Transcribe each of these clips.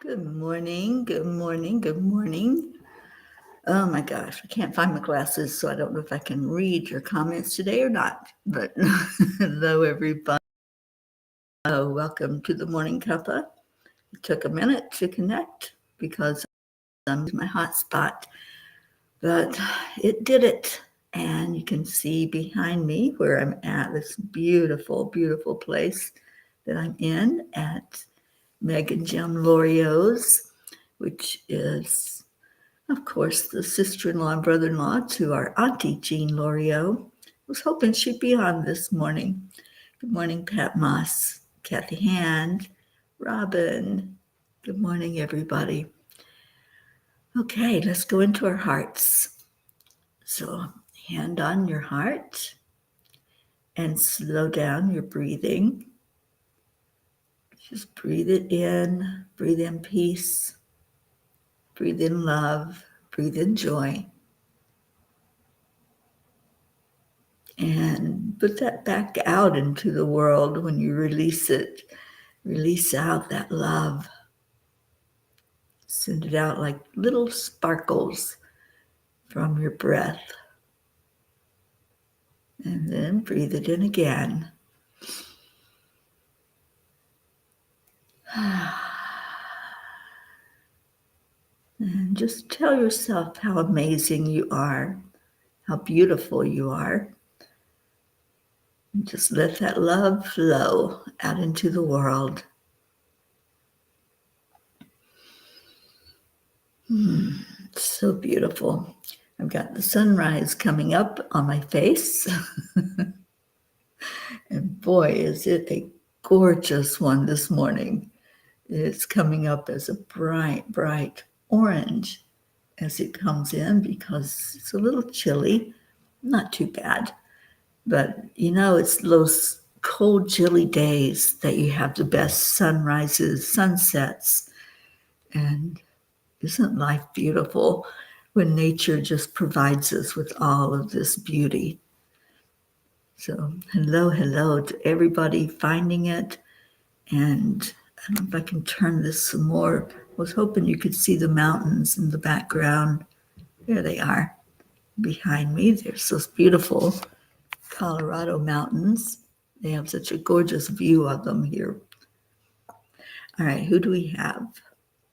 Good morning, good morning, good morning. Oh my gosh, I can't find my glasses, so I don't know if I can read your comments today or not. But hello, everybody. Welcome to the Morning Cuppa. It took a minute to connect because I'm in my hotspot, but it did it. And you can see behind me where I'm at, this beautiful, beautiful place that I'm in at Meg and Jim Lorio's, which is, of course, the sister-in-law and brother-in-law to our auntie Jean Lorio. I was hoping she'd be on this morning. Good morning, Pat Moss, Kathy Hand, Robin. Good morning, everybody. Okay, let's go into our hearts. So hand on your heart and slow down your breathing. Just breathe it in, breathe in peace, breathe in love, breathe in joy. And put that back out into the world when you release it. Release out that love. Send it out like little sparkles from your breath. And then breathe it in again. And just tell yourself how amazing you are, how beautiful you are. And just let that love flow out into the world. It's so beautiful. I've got the sunrise coming up on my face. And boy, is it a gorgeous one this morning. It's coming up as a bright, bright orange as it comes in because it's a little chilly. Not too bad. But, it's those cold, chilly days that you have the best sunrises, sunsets. And isn't life beautiful when nature just provides us with all of this beauty? So hello to everybody finding it. And I don't know if I can turn this some more. I was hoping you could see the mountains in the background. There they are behind me. They're so beautiful Colorado mountains. They have such a gorgeous view of them here. All right, who do we have?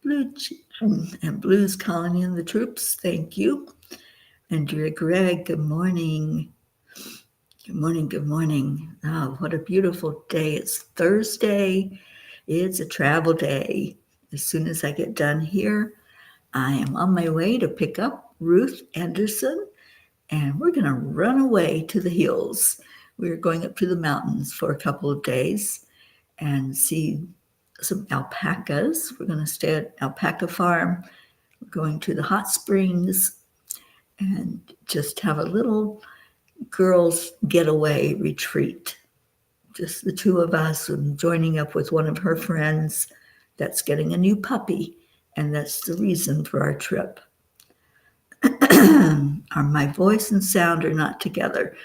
Blue and Blue's calling in the troops. Thank you. Andrea Gregg, good morning. Good morning, good morning. Oh, what a beautiful day. It's Thursday. It's a travel day. As soon as I get done here, I am on my way to pick up Ruth Anderson, and we're going to run away to the hills. We're going up to the mountains for a couple of days and see some alpacas. We're going to stay at Alpaca Farm. We're going to the hot springs and just have a little girls' getaway retreat. Just the two of us, and joining up with one of her friends that's getting a new puppy, and that's the reason for our trip. My voice and sound are not together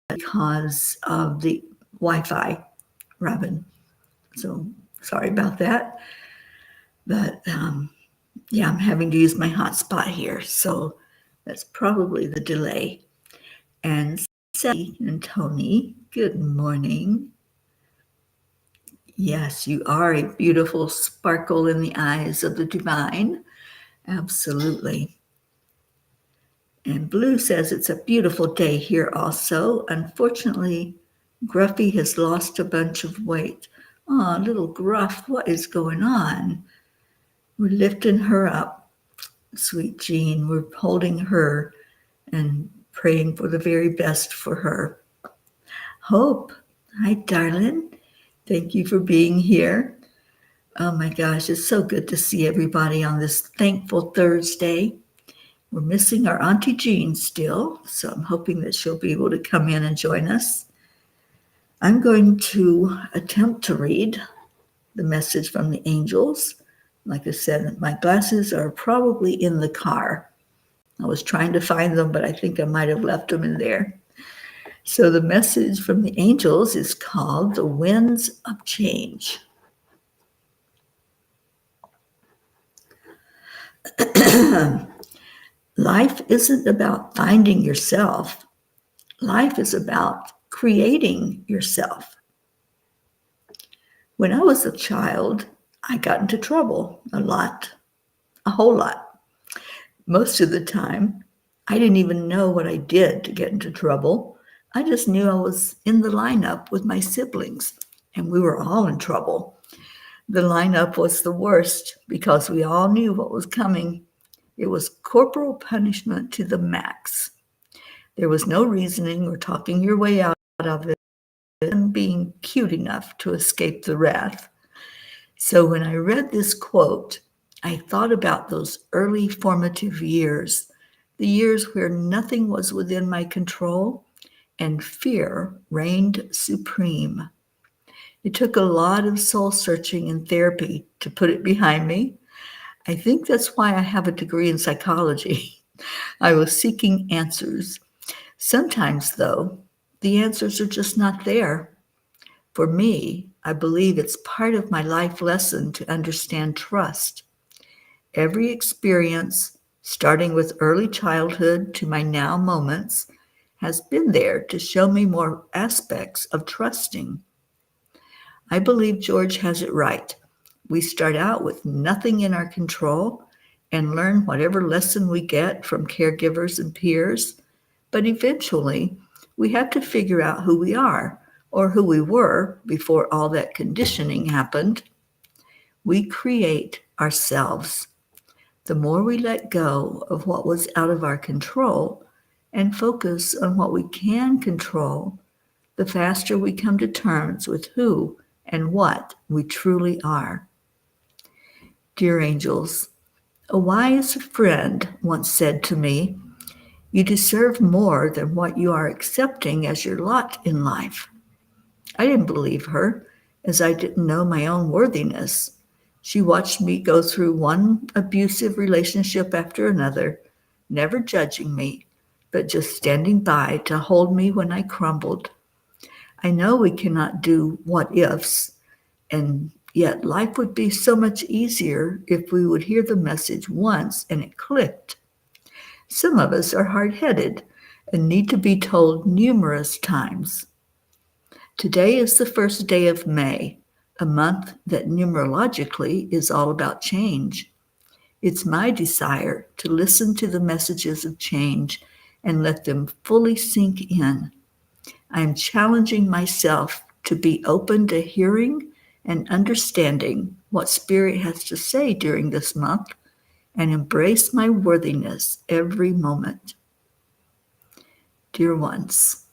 because of the Wi-Fi, Robin. So sorry about that. But I'm having to use my hotspot here, so that's probably the delay. And Sally and Tony, good morning. Yes, you are a beautiful sparkle in the eyes of the divine. Absolutely. And Blue says it's a beautiful day here also. Unfortunately, Gruffy has lost a bunch of weight. Oh, little Gruff, what is going on? We're lifting her up, sweet Jean. We're holding her and praying for the very best for her. Hope, hi, darling. Thank you for being here. Oh my gosh, it's so good to see everybody on this thankful Thursday. We're missing our Auntie Jean still, so I'm hoping that she'll be able to come in and join us. I'm going to attempt to read the message from the angels. Like I said, my glasses are probably in the car. I was trying to find them, but I think I might have left them in there. So the message from the angels is called The Winds of Change. Life isn't about finding yourself. Life is about creating yourself. When I was a child, I got into trouble a lot, a whole lot. Most of the time, I didn't even know what I did to get into trouble. I just knew I was in the lineup with my siblings, and we were all in trouble. The lineup was the worst because we all knew what was coming. It was corporal punishment to the max. There was no reasoning or talking your way out of it and being cute enough to escape the wrath. So when I read this quote, I thought about those early formative years, the years where nothing was within my control and fear reigned supreme. It took a lot of soul searching and therapy to put it behind me. I think that's why I have a degree in psychology. I was seeking answers. Sometimes, though, the answers are just not there. For me, I believe it's part of my life lesson to understand trust. Every experience, starting with early childhood to my now moments, has been there to show me more aspects of trusting. I believe George has it right. We start out with nothing in our control and learn whatever lesson we get from caregivers and peers, but eventually we have to figure out who we are or who we were before all that conditioning happened. We create ourselves. The more we let go of what was out of our control and focus on what we can control, the faster we come to terms with who and what we truly are. Dear angels, a wise friend once said to me, "You deserve more than what you are accepting as your lot in life." I didn't believe her, as I didn't know my own worthiness. She watched me go through one abusive relationship after another, never judging me, but just standing by to hold me when I crumbled. I know we cannot do what ifs, and yet life would be so much easier if we would hear the message once and it clicked. Some of us are hard-headed and need to be told numerous times. Today is the first day of May, a month that numerologically is all about change. It's my desire to listen to the messages of change and let them fully sink in. I am challenging myself to be open to hearing and understanding what Spirit has to say during this month and embrace my worthiness every moment. Dear ones,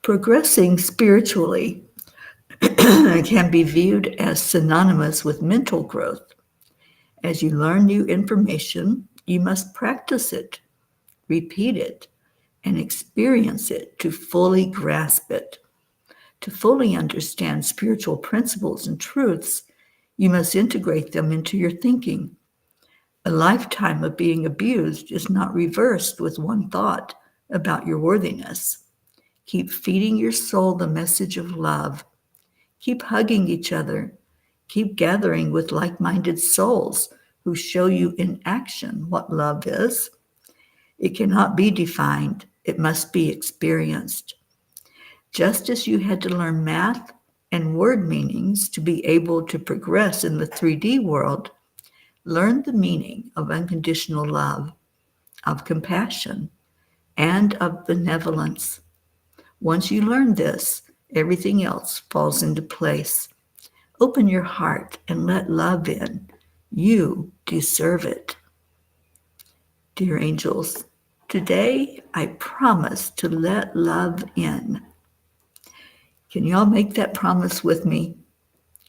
progressing spiritually can be viewed as synonymous with mental growth. As you learn new information, you must practice it, repeat it, and experience it to fully grasp it. To fully understand spiritual principles and truths, you must integrate them into your thinking. A lifetime of being abused is not reversed with one thought about your worthiness. Keep feeding your soul the message of love. Keep hugging each other. Keep gathering with like-minded souls who show you in action what love is. It cannot be defined. It must be experienced. Just as you had to learn math and word meanings to be able to progress in the 3D world, learn the meaning of unconditional love, of compassion, and of benevolence. Once you learn this, everything else falls into place. Open your heart and let love in. You deserve it. Dear angels, today I promise to let love in. Can y'all make that promise with me?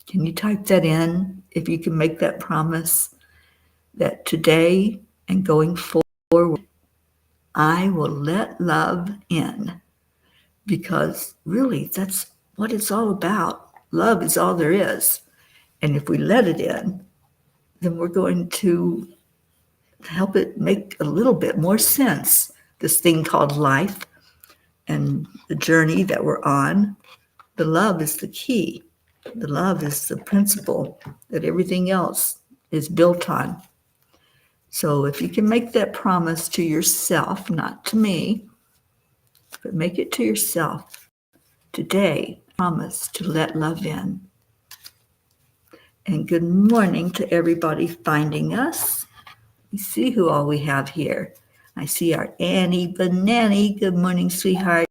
Can you type that in if you can make that promise that today and going forward, I will let love in? Because really, that's what it's all about. Love is all there is. And if we let it in, then we're going to help it make a little bit more sense, this thing called life and the journey that we're on. The love is the key. The love is the principle that everything else is built on. So if you can make that promise to yourself, not to me, but make it to yourself today, promise to let love in. And good morning to everybody finding us. You see who all we have here. I see our Annie Banani. Good morning, sweetheart.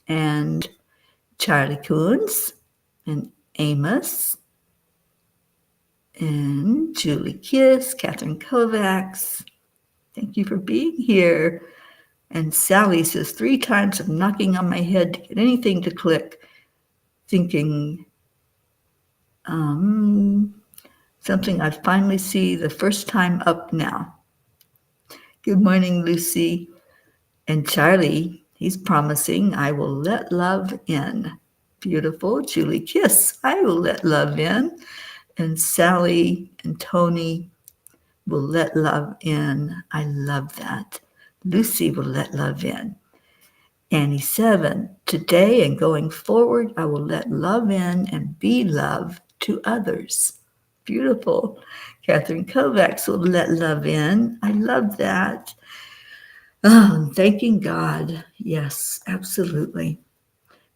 And Charlie Coons and Amos and Julie Kiss, Catherine Kovacs. Thank you for being here. And Sally says 3 times of knocking on my head to get anything to click, thinking something I finally see the first time up now. Good morning, Lucy. And Charlie, he's promising, I will let love in. Beautiful. Julie Kiss, I will let love in. And Sally and Tony will let love in. I love that. Lucy will let love in. Annie 7, today and going forward, I will let love in and be love to others. Beautiful. Catherine Kovacs will let love in. I love that. Oh, thanking God. Yes, absolutely.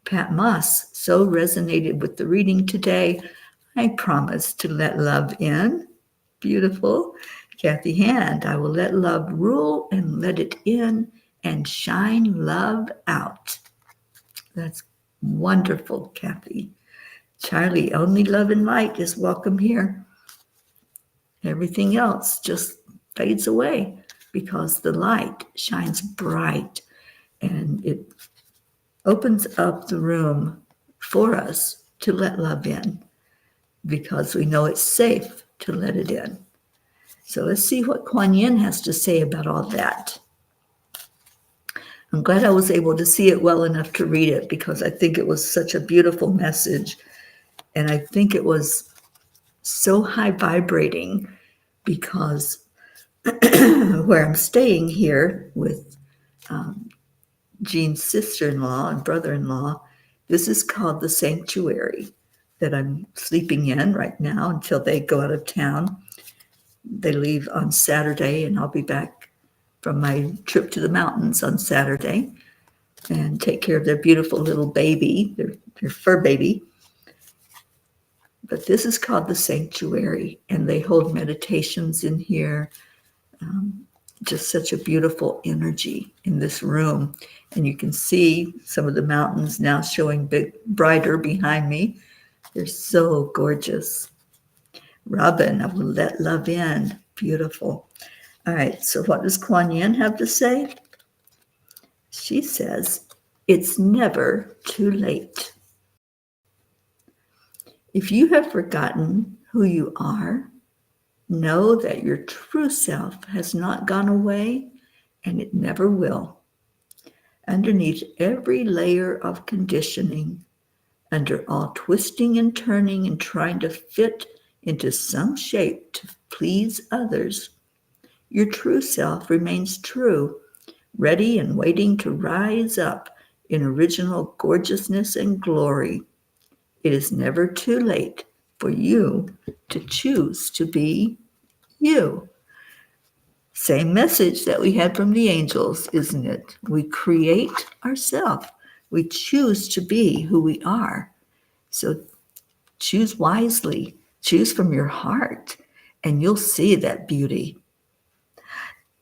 Pat Moss so resonated with the reading today. I promise to let love in. Beautiful. Kathy Hand, I will let love rule and let it in and shine love out. That's wonderful, Kathy. Charlie, only love and light is welcome here. Everything else just fades away because the light shines bright and it opens up the room for us to let love in because we know it's safe to let it in. So let's see what Kuan Yin has to say about all that. I'm glad I was able to see it well enough to read it because I think it was such a beautiful message. And I think it was so high vibrating because where I'm staying here with Jean's sister-in-law and brother-in-law, this is called the sanctuary that I'm sleeping in right now until they go out of town. They leave on Saturday, and I'll be back from my trip to the mountains on Saturday and take care of their beautiful little baby, their fur baby. But this is called the sanctuary, and they hold meditations in here. Just such a beautiful energy in this room. And you can see some of the mountains now showing big, brighter behind me. They're so gorgeous. Robin, I will let love in. Beautiful. All right, so what does Kuan Yin have to say? She says, it's never too late. If you have forgotten who you are, know that your true self has not gone away and it never will. Underneath every layer of conditioning, under all twisting and turning and trying to fit into some shape to please others, your true self remains true, ready and waiting to rise up in original gorgeousness and glory. It is never too late for you to choose to be you. Same message that we had from the angels, isn't it? We create ourselves. We choose to be who we are. So choose wisely. Choose from your heart, and you'll see that beauty.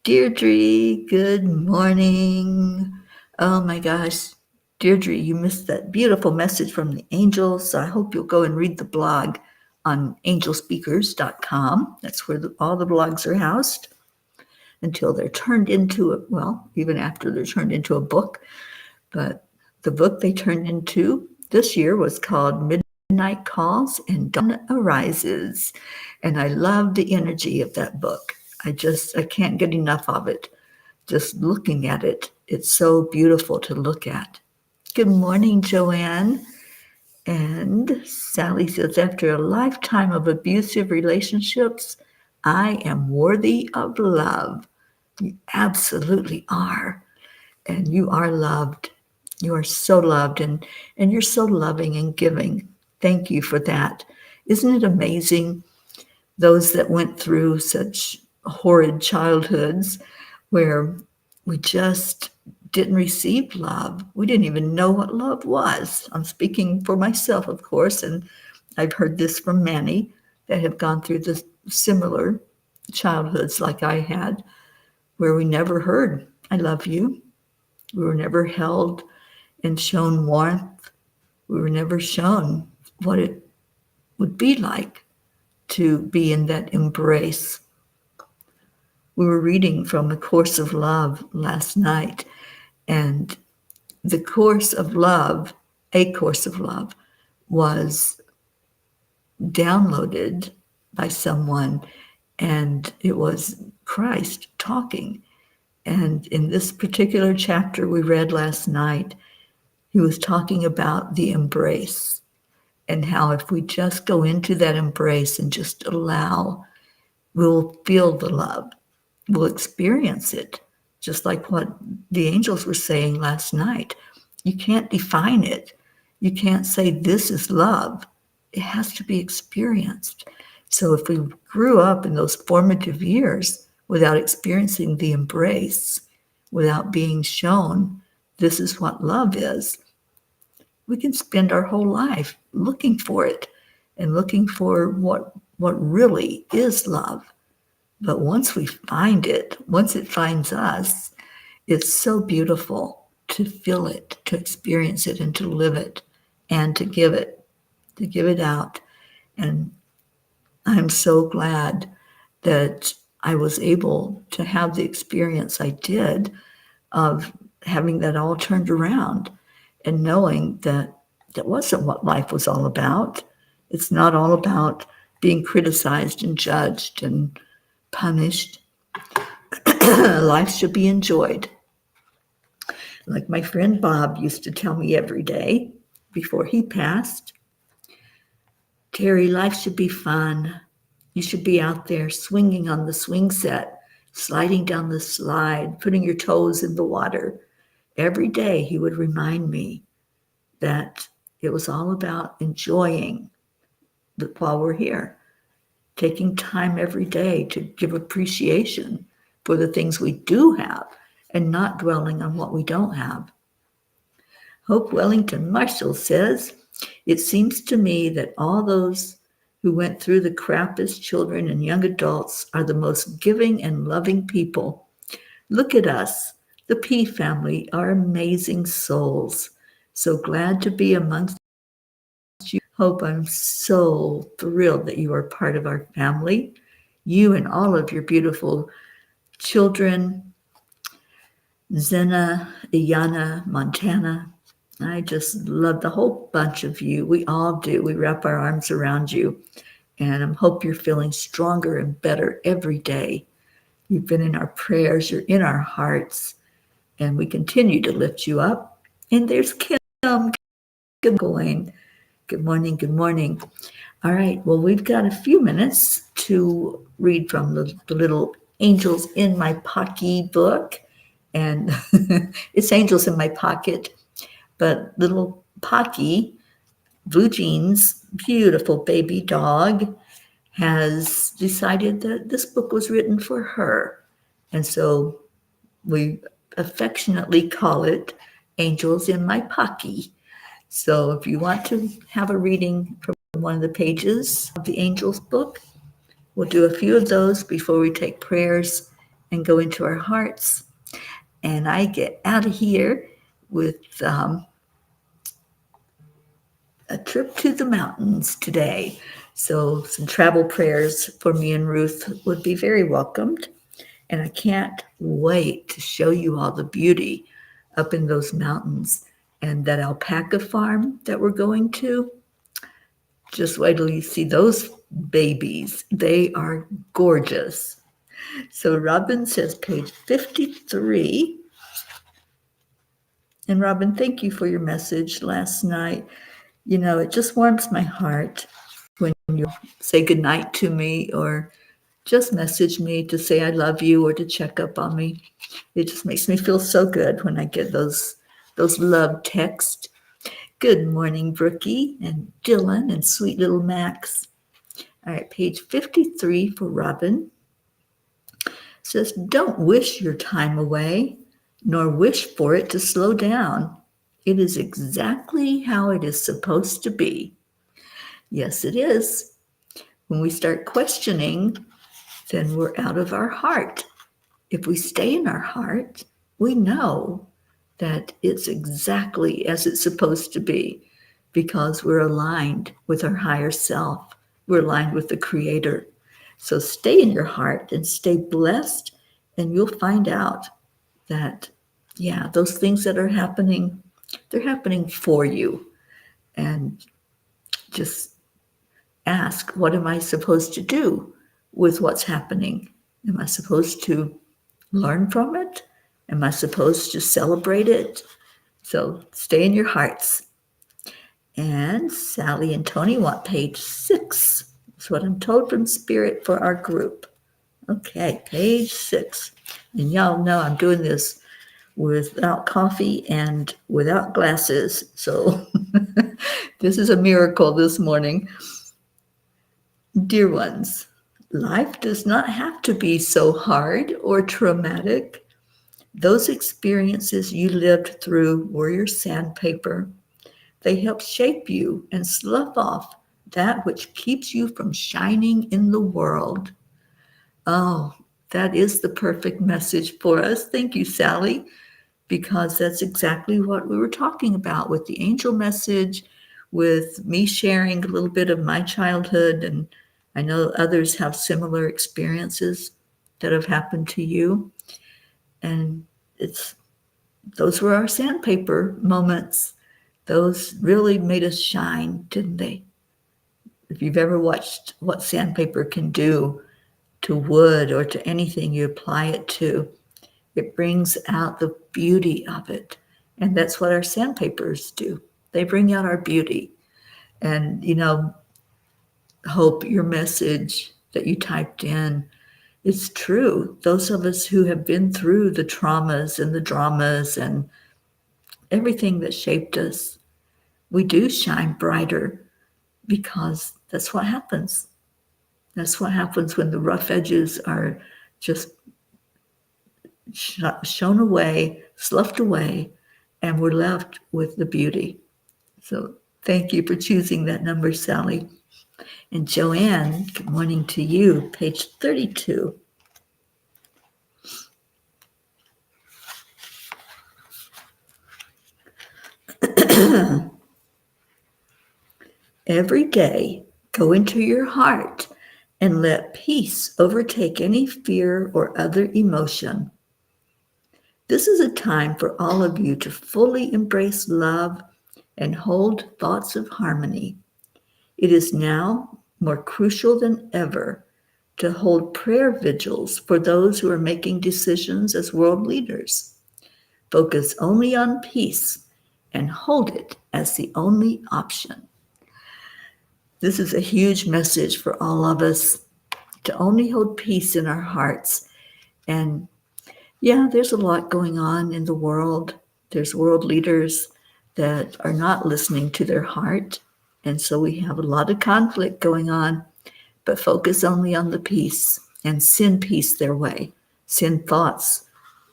Deirdre, good morning. Oh my gosh. Deirdre, you missed that beautiful message from the angels. So I hope you'll go and read the blog on angelspeakers.com. That's where all the blogs are housed until they're turned into, even after they're turned into a book. But the book they turned into this year was called Midnight Calls and Dawn Arises. And I love the energy of that book. I can't get enough of it. Just looking at it, it's so beautiful to look at. Good morning, Joanne. And Sally says, after a lifetime of abusive relationships, I am worthy of love. You absolutely are. And you are loved. You are so loved, and you're so loving and giving. Thank you for that. Isn't it amazing? Those that went through such horrid childhoods where we just didn't receive love. We didn't even know what love was. I'm speaking for myself, of course, and I've heard this from many that have gone through the similar childhoods like I had, where we never heard, I love you. We were never held and shown warmth. We were never shown what it would be like to be in that embrace. We were reading from A Course of Love last night, and the Course of Love, A Course of Love, was downloaded by someone, and it was Christ talking. And in this particular chapter we read last night, he was talking about the embrace and how if we just go into that embrace and just allow, we'll feel the love, we'll experience it, just like what the angels were saying last night. You can't define it. You can't say this is love. It has to be experienced. So if we grew up in those formative years without experiencing the embrace, without being shown this is what love is, we can spend our whole life looking for it and looking for what really is love. But once we find it, once it finds us, it's so beautiful to feel it, to experience it, and to live it, and to give it out. And I'm so glad that I was able to have the experience I did of having that all turned around and knowing that that wasn't what life was all about. It's not all about being criticized and judged and punished. Life should be enjoyed. Like my friend Bob used to tell me every day before he passed, Teri, life should be fun. You should be out there swinging on the swing set, sliding down the slide, putting your toes in the water. Every day he would remind me that it was all about enjoying while we're here, taking time every day to give appreciation for the things we do have and not dwelling on what we don't have. Hope Wellington Marshall says, it seems to me that all those who went through the crap as children and young adults are the most giving and loving people. Look at us, the P family, are amazing souls. So glad to be amongst you. Hope, I'm so thrilled that you are part of our family. You and all of your beautiful children, Zena, Iyana, Montana. I just love the whole bunch of you. We all do. We wrap our arms around you. And I hope you're feeling stronger and better every day. You've been in our prayers. You're in our hearts. And we continue to lift you up. And there's Kim. Good morning. Good morning. Good morning. All right. Well, we've got a few minutes to read from the little Angels in My Pocket book. And it's Angels in My Pocket. But little Pocky, Blue Jean's beautiful baby dog, has decided that this book was written for her. And so we affectionately call it Angels in My Pocky. So if you want to have a reading from one of the pages of the Angels book, we'll do a few of those before we take prayers and go into our hearts. And I get out of here with a trip to the mountains today. So some travel prayers for me and Ruth would be very welcomed. And I can't wait to show you all the beauty up in those mountains. And that alpaca farm that we're going to, just wait till you see those babies. They are gorgeous. So Robin says page 53. And Robin, thank you for your message last night. You know, it just warms my heart when you say goodnight to me or just message me to say I love you or to check up on me. It just makes me feel so good when I get those love texts. Good morning, Brookie and Dylan and sweet little Max. All right, page 53 for Robin. says, don't wish your time away, nor wish for it to slow down. It is exactly how it is supposed to be. Yes, it is. When we start questioning, then we're out of our heart. If we stay in our heart, we know that it's exactly as it's supposed to be because we're aligned with our higher self. We're aligned with the Creator. So stay in your heart and stay blessed, and you'll find out that, yeah, those things that are happening, they're happening for you. And just ask, what am I supposed to do with what's happening? Am I supposed to learn from it? Am I supposed to celebrate it? So stay in your hearts. And Sally and Tony want page 6. That's what I'm told from Spirit for our group. Okay, page 6. And y'all know I'm doing this without coffee and without glasses. So this is a miracle this morning. Dear ones, life does not have to be so hard or traumatic. Those experiences you lived through were your sandpaper. They help shape you and slough off that which keeps you from shining in the world. Oh, that is the perfect message for us. Thank you, Sally, because that's exactly what we were talking about with the angel message, with me sharing a little bit of my childhood. And I know others have similar experiences that have happened to you. And those were our sandpaper moments. Those really made us shine, didn't they? If you've ever watched what sandpaper can do to wood or to anything you apply it to, it brings out the beauty of it. And that's what our sandpapers do. They bring out our beauty. And, Hope, your message that you typed in is true. Those of us who have been through the traumas and the dramas and everything that shaped us, we do shine brighter because that's what happens. That's what happens when the rough edges are just shown away, sloughed away, and we're left with the beauty. So thank you for choosing that number, Sally. And Joanne, good morning to you, page 32. Every day, go into your heart and let peace overtake any fear or other emotion. This is a time for all of you to fully embrace love and hold thoughts of harmony. It is now more crucial than ever to hold prayer vigils for those who are making decisions as world leaders. Focus only on peace and hold it as the only option. This is a huge message for all of us to only hold peace in our hearts. And yeah, there's a lot going on in the world. There's world leaders that are not listening to their heart. And so we have a lot of conflict going on, but focus only on the peace and send peace their way. Send thoughts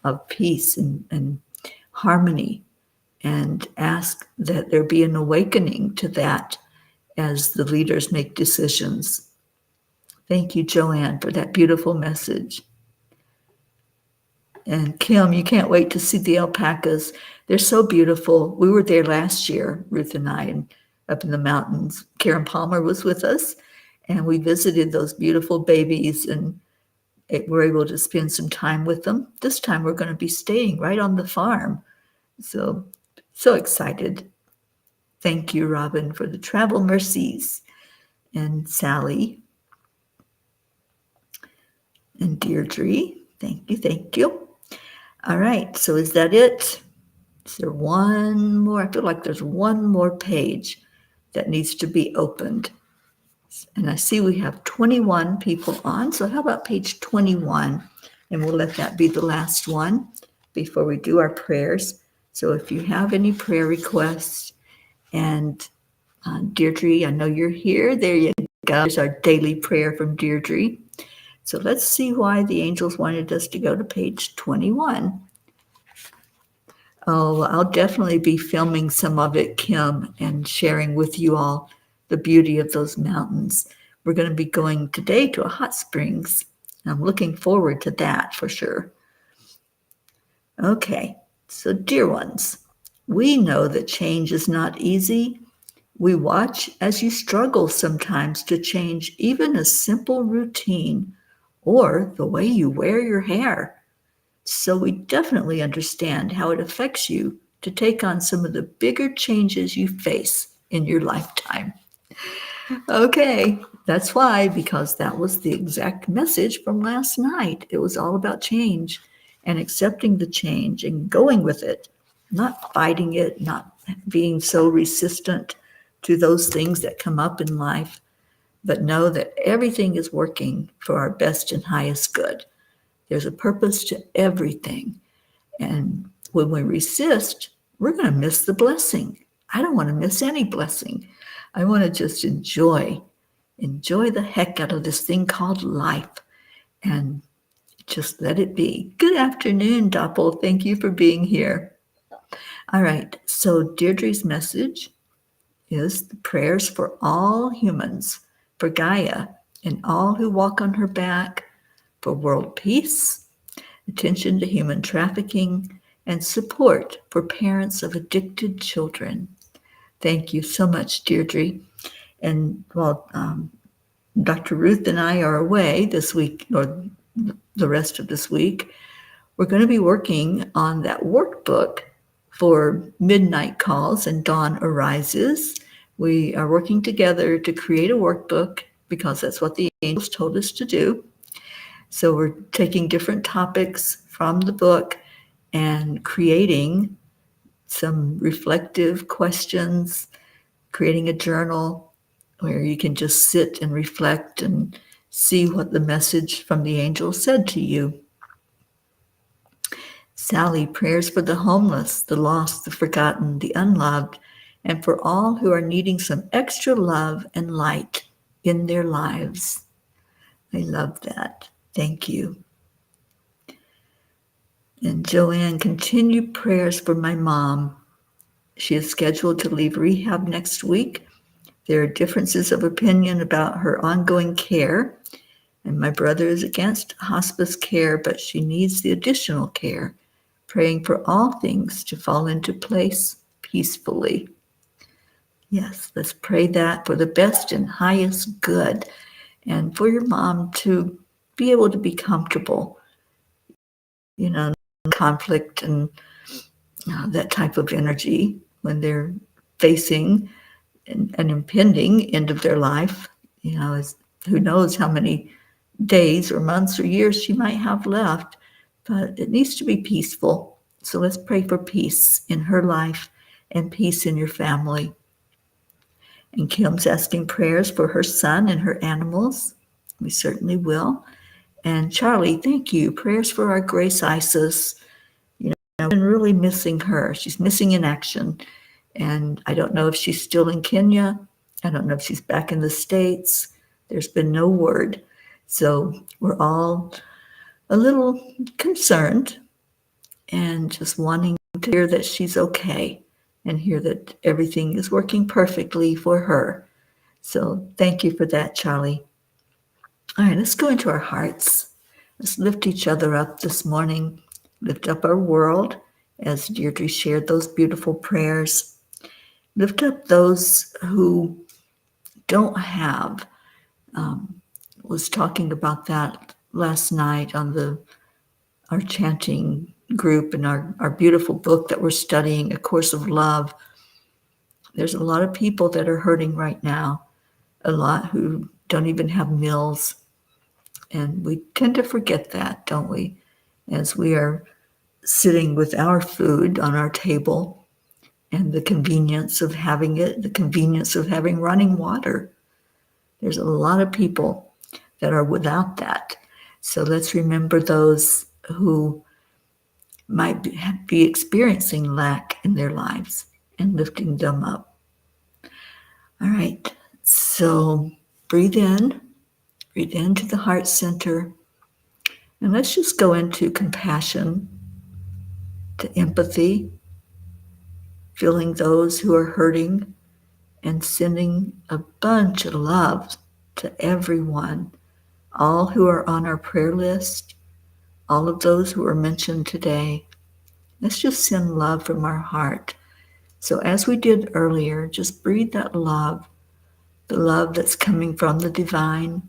of peace and harmony, and ask that there be an awakening to that as the leaders make decisions. Thank you, Joanne, for that beautiful message. And Kim, you can't wait to see the alpacas. They're so beautiful. We were there last year, Ruth and I, and up in the mountains. Karen Palmer was with us, and we visited those beautiful babies and we're able to spend some time with them. This time we're going to be staying right on the farm. So excited. Thank you, Robin, for the travel mercies. And Sally and Deirdre, thank you. All right, so is that it? Is there one more? I feel like there's one more page that needs to be opened. And I see we have 21 people on, so how about page 21? And we'll let that be the last one before we do our prayers. So if you have any prayer requests, and Deirdre, I know you're here. There you go. There's our daily prayer from Deirdre. So let's see why the angels wanted us to go to page 21. Oh, I'll definitely be filming some of it, Kim, and sharing with you all the beauty of those mountains. We're going to be going today to a hot springs. I'm looking forward to that for sure. Okay, so dear ones, we know that change is not easy. We watch as you struggle sometimes to change even a simple routine or the way you wear your hair. So we definitely understand how it affects you to take on some of the bigger changes you face in your lifetime. Okay, that's why, because that was the exact message from last night. It was all about change and accepting the change and going with it, not fighting it, not being so resistant to those things that come up in life, but know that everything is working for our best and highest good. There's a purpose to everything. And when we resist, we're going to miss the blessing. I don't want to miss any blessing. I want to just enjoy the heck out of this thing called life and just let it be. Good afternoon, Doppel. Thank you for being here. All right. So Deirdre's message is the prayers for all humans, for Gaia and all who walk on her back, for world peace, attention to human trafficking, and support for parents of addicted children. Thank you so much, Deirdre. And while Dr. Ruth and I are away this week, or the rest of this week, we're going to be working on that workbook for Midnight Calls and Dawn Arises. We are working together to create a workbook because that's what the angels told us to do. So we're taking different topics from the book and creating some reflective questions, creating a journal where you can just sit and reflect and see what the message from the angel said to you. Sally, prayers for the homeless, the lost, the forgotten, the unloved, and for all who are needing some extra love and light in their lives. I love that. Thank you. And Joanne, continue prayers for my mom. She is scheduled to leave rehab next week. There are differences of opinion about her ongoing care, and my brother is against hospice care, but she needs the additional care, praying for all things to fall into place peacefully. Yes, let's pray that for the best and highest good, and for your mom to be able to be comfortable, conflict and that type of energy when they're facing an impending end of their life. Who knows how many days or months or years she might have left, but it needs to be peaceful. So let's pray for peace in her life and peace in your family. And Kim's asking prayers for her son and her animals. We certainly will. And Charlie, thank you. Prayers for our Grace Isis. I've been really missing her. She's missing in action. And I don't know if she's still in Kenya. I don't know if she's back in the States. There's been no word. So we're all a little concerned and just wanting to hear that she's okay and hear that everything is working perfectly for her. So thank you for that, Charlie. All right, let's go into our hearts. Let's lift each other up this morning, lift up our world as Deirdre shared those beautiful prayers. Lift up those who don't have. Was talking about that last night on our chanting group and our beautiful book that we're studying, A Course of Love. There's a lot of people that are hurting right now, a lot who don't even have meals. And we tend to forget that, don't we? As we are sitting with our food on our table and the convenience of having it, the convenience of having running water. There's a lot of people that are without that. So let's remember those who might be experiencing lack in their lives and lifting them up. All right, so breathe in Breathe into the heart center. And let's just go into compassion, to empathy, feeling those who are hurting, and sending a bunch of love to everyone, all who are on our prayer list, all of those who are mentioned today. Let's just send love from our heart. So as we did earlier, just breathe that love, the love that's coming from the divine,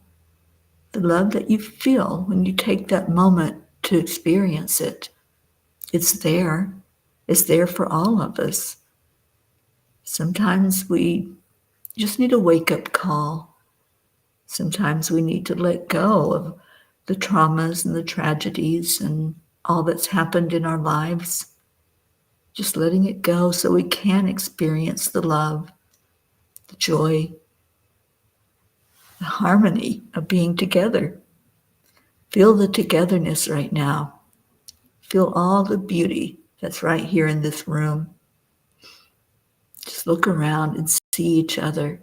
the love that you feel when you take that moment to experience it. It's there. It's there for all of us. Sometimes we just need a wake-up call. Sometimes we need to let go of the traumas and the tragedies and all that's happened in our lives. Just letting it go so we can experience the love, the joy, the harmony of being together. Feel the togetherness right now. Feel all the beauty that's right here in this room. Just look around and see each other.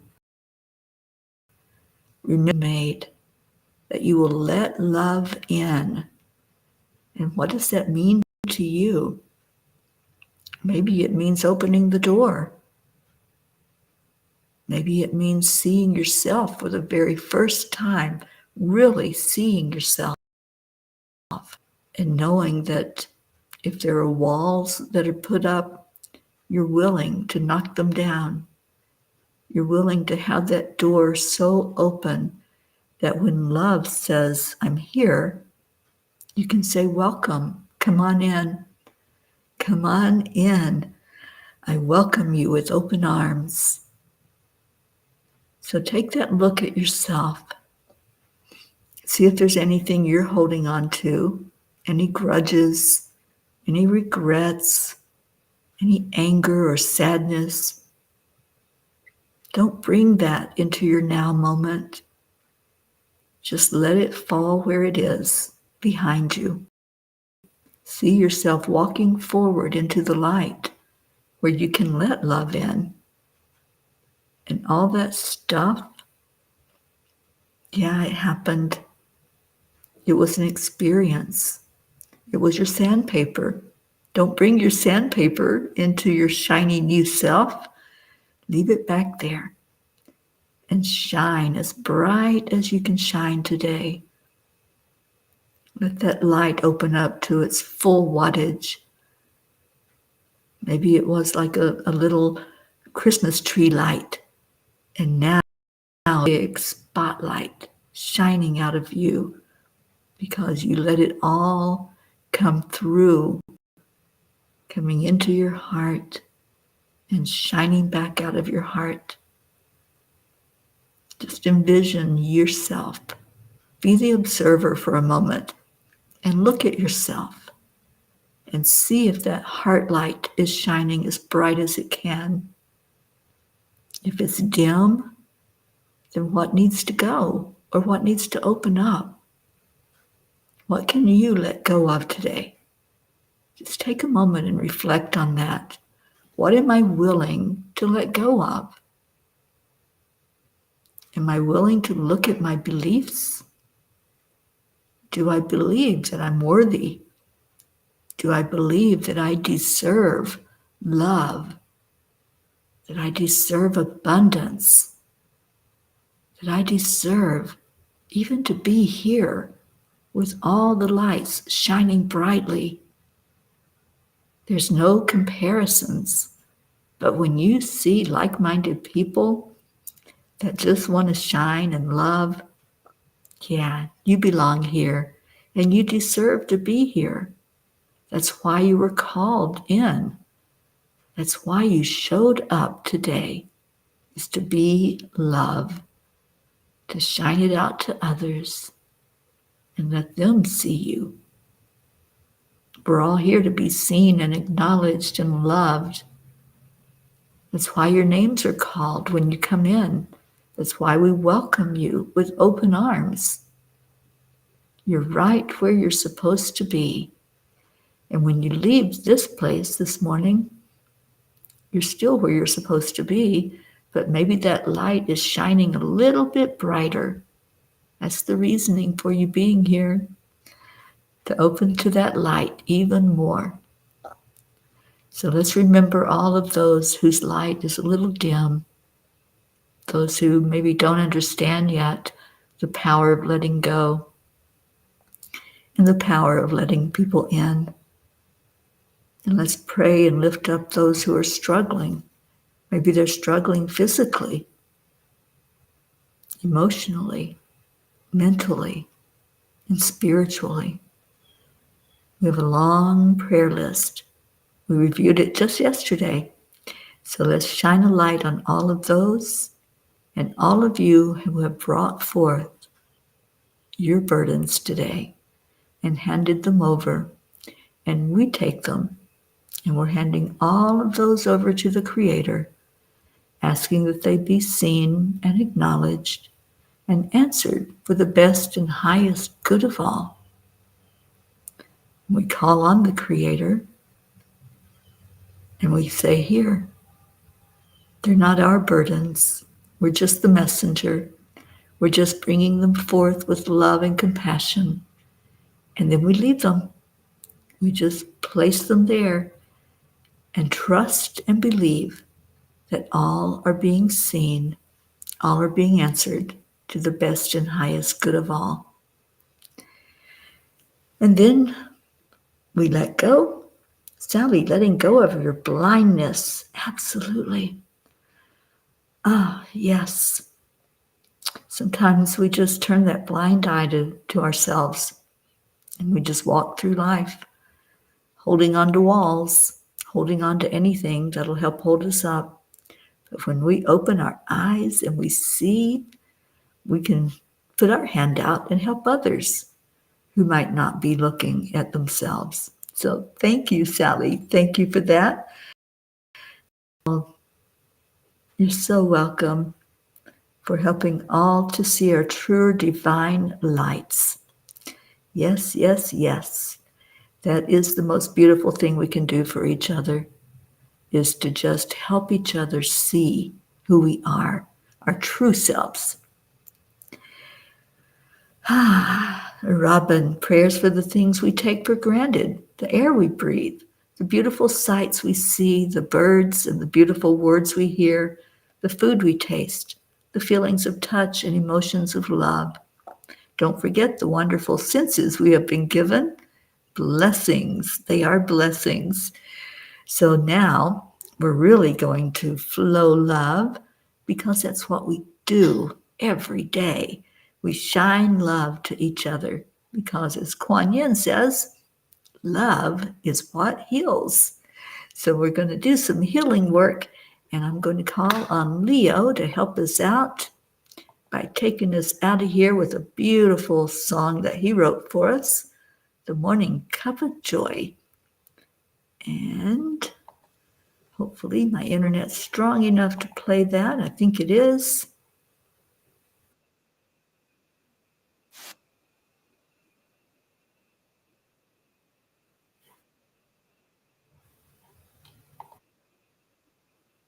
Remember that you will let love in. And what does that mean to you? Maybe it means opening the door. Maybe it means seeing yourself for the very first time, really seeing yourself, and knowing that if there are walls that are put up, you're willing to knock them down. You're willing to have that door so open that when love says, I'm here, you can say, welcome, come on in, come on in. I welcome you with open arms. So take that look at yourself. See if there's anything you're holding on to, any grudges, any regrets, any anger or sadness. Don't bring that into your now moment. Just let it fall where it is, behind you. See yourself walking forward into the light where you can let love in. And all that stuff, yeah, it happened. It was an experience. It was your sandpaper. Don't bring your sandpaper into your shiny new self. Leave it back there and shine as bright as you can shine today. Let that light open up to its full wattage. Maybe it was like a little Christmas tree light, and now a big spotlight shining out of you because you let it all come through, coming into your heart and shining back out of your heart. Just envision yourself. Be the observer for a moment and look at yourself and see if that heart light is shining as bright as it can. If it's dim, then what needs to go or what needs to open up? What can you let go of today? Just take a moment and reflect on that. What am I willing to let go of? Am I willing to look at my beliefs? Do I believe that I'm worthy? Do I believe that I deserve love? That I deserve abundance? That I deserve even to be here with all the lights shining brightly? There's no comparisons, but when you see like-minded people that just want to shine and love, yeah, you belong here and you deserve to be here. That's why you were called in. That's why you showed up today, is to be love, to shine it out to others and let them see you. We're all here to be seen and acknowledged and loved. That's why your names are called when you come in. That's why we welcome you with open arms. You're right where you're supposed to be. And when you leave this place this morning, you're still where you're supposed to be, but maybe that light is shining a little bit brighter. That's the reasoning for you being here, to open to that light even more. So let's remember all of those whose light is a little dim, those who maybe don't understand yet the power of letting go and the power of letting people in. And let's pray and lift up those who are struggling. Maybe they're struggling physically, emotionally, mentally, and spiritually. We have a long prayer list. We reviewed it just yesterday. So let's shine a light on all of those and all of you who have brought forth your burdens today and handed them over. And we take them and we're handing all of those over to the Creator, asking that they be seen and acknowledged and answered for the best and highest good of all. We call on the Creator and we say, here, they're not our burdens. We're just the messenger. We're just bringing them forth with love and compassion. And then we leave them. We just place them there and trust and believe that all are being seen, all are being answered to the best and highest good of all. And then we let go. Sally, letting go of your blindness. Absolutely. Yes. Sometimes we just turn that blind eye to ourselves and we just walk through life, holding on to walls, holding on to anything that'll help hold us up. But when we open our eyes and we see, we can put our hand out and help others who might not be looking at themselves. So thank you, Sally. Thank you for that. You're so welcome for helping all to see our true divine lights. Yes, yes, yes. That is the most beautiful thing we can do for each other, is to just help each other see who we are, our true selves. Robin, prayers for the things we take for granted, the air we breathe, the beautiful sights we see, the birds and the beautiful words we hear, the food we taste, the feelings of touch and emotions of love. Don't forget the wonderful senses we have been given. Blessings. They are blessings. So now we're really going to flow love, because that's what we do every day. We shine love to each other because, as Kuan Yin says, love is what heals. So we're going to do some healing work, and I'm going to call on Leo to help us out by taking us out of here with a beautiful song that he wrote for us, the Morning Cuppa Joy. And hopefully my internet's strong enough to play that. I think it is.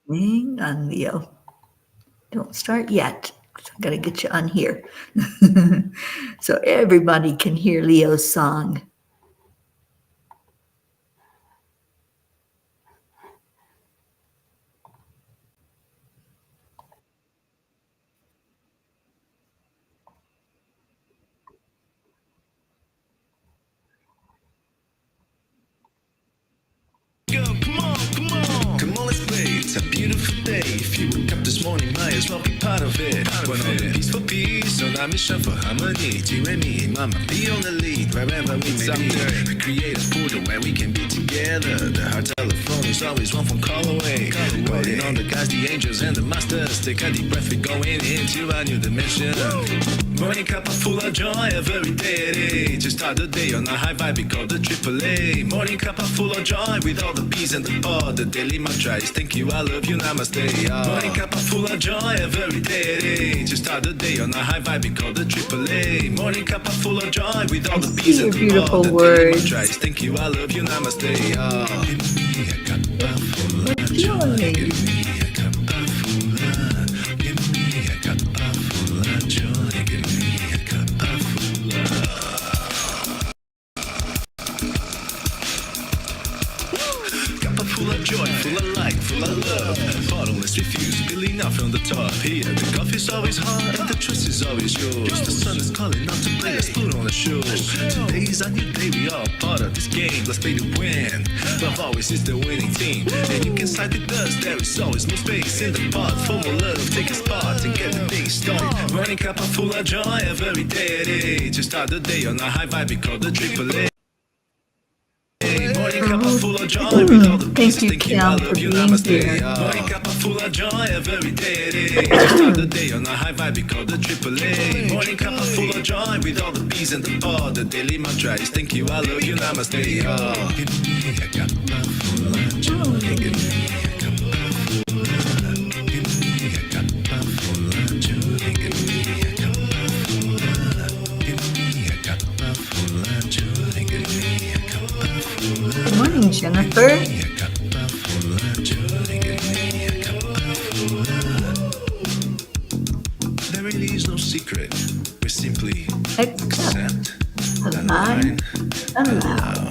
Hang on, Leo. Don't start yet, because I've got to get you on here. So everybody can hear Leo's song. Come on, let's play. It's a beautiful day. If you woke up this morning, might as well be part of it. We're on a peaceful peace, on our mission for harmony. You and me, mama, be on the lead wherever we may be. We create a portal where we can be together. The heart telephone is always one phone call away. Calling on the guys, the angels, and the masters. Take a deep breath, we're going into a new dimension. Morning cup full of joy every day. To start the day on a high vibe, we call the AAA. Morning cup full of joy with all the bees and the pod. The daily mantra is thank you, I love you, namaste. Morning cup full of joy every day. To start the day on a high vibe, we call the AAA. Morning cup full of joy with all the bees and the pod. The daily mantra is thank you, I love you, namaste. Give me a cup full of joy. Give me a cup full of. Give me a cup full of joy. Give me a cup full of light, full of love. Bottomless refuse, spilling out from the top. Here, the coffee's always hot and the trust is always yours. The sun is calling out to play, let's put on a show. Today's a new day, we are part of this game. Let's play to win. Love always is the winning team. And you can side with us, there is always more space in the pot. For more love, take a spot and get the day started. Morning cuppa full of joy, every day. To start the day on a high vibe, we call the AAA. Morning cuppa full of joy with all the Thank you, pieces. Kim, for being here. Morning cuppa full of joy every day. To start the day on a high vibe, we call the AAA. Morning cuppa full of joy with all the peas and the pod. The daily mantra is thank you, I love you, namaste. Oh. Give me a cuppa full of joy. Give me a cuppa full of love. Give me a cuppa full of joy. Give me a cuppa full of love. Give me a cuppa full of joy. Give me a cuppa full of love. Good morning, Jennifer. There really is no secret. We simply Accept, accept, align, allow.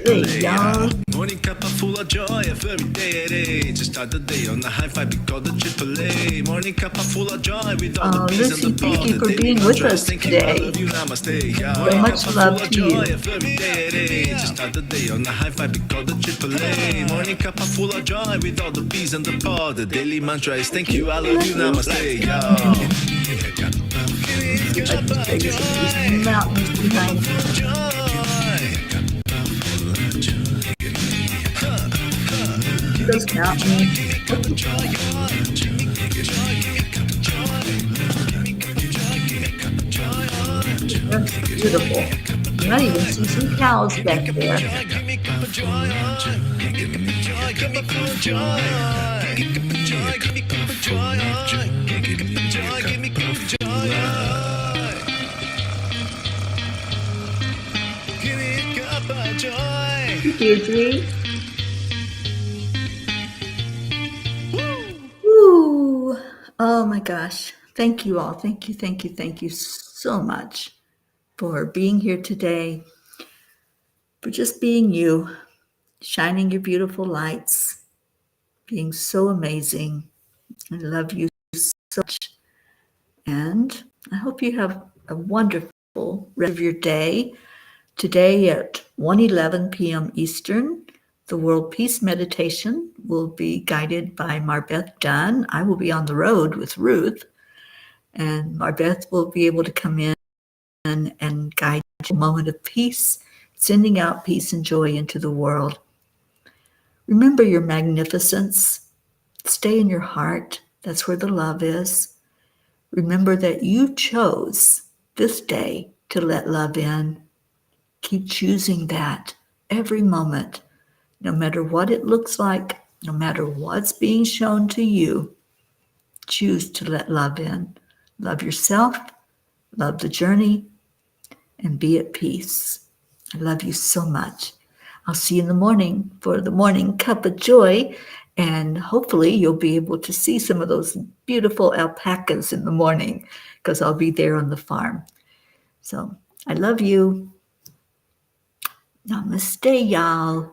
Hey, y'all. Morning cuppa full of joy every day. To start the day on a high vibe, we call the AAA. Morning cuppa full of joy with all the peas Lucy, and the thank pod. you for being with us today. Very much love to you. Every day. To start the day on a high vibe, we call the AAA. Morning cuppa full of joy with all the peas and the pod. The daily mantra is thank you, I love you, namaste. These mountains behind you. Those mountains. That's beautiful. You might even see some cows back there. Deirdre. Woo! Oh my gosh. Thank you all. Thank you so much for being here today, for just being you, shining your beautiful lights, being so amazing. I love you so much. And I hope you have a wonderful rest of your day. Today at 1:11 p.m. Eastern, the World Peace Meditation will be guided by Marbeth Dunn. I will be on the road with Ruth, and Marbeth will be able to come in and guide a moment of peace, sending out peace and joy into the world. Remember your magnificence. Stay in your heart. That's where the love is. Remember that you chose this day to let love in. Keep choosing that every moment, no matter what it looks like, no matter what's being shown to you. Choose to let love in. Love yourself, love the journey, and be at peace. I love you so much. I'll see you in the morning for the Morning Cuppa Joy, and hopefully you'll be able to see some of those beautiful alpacas in the morning because I'll be there on the farm. So I love you. Namaste, y'all.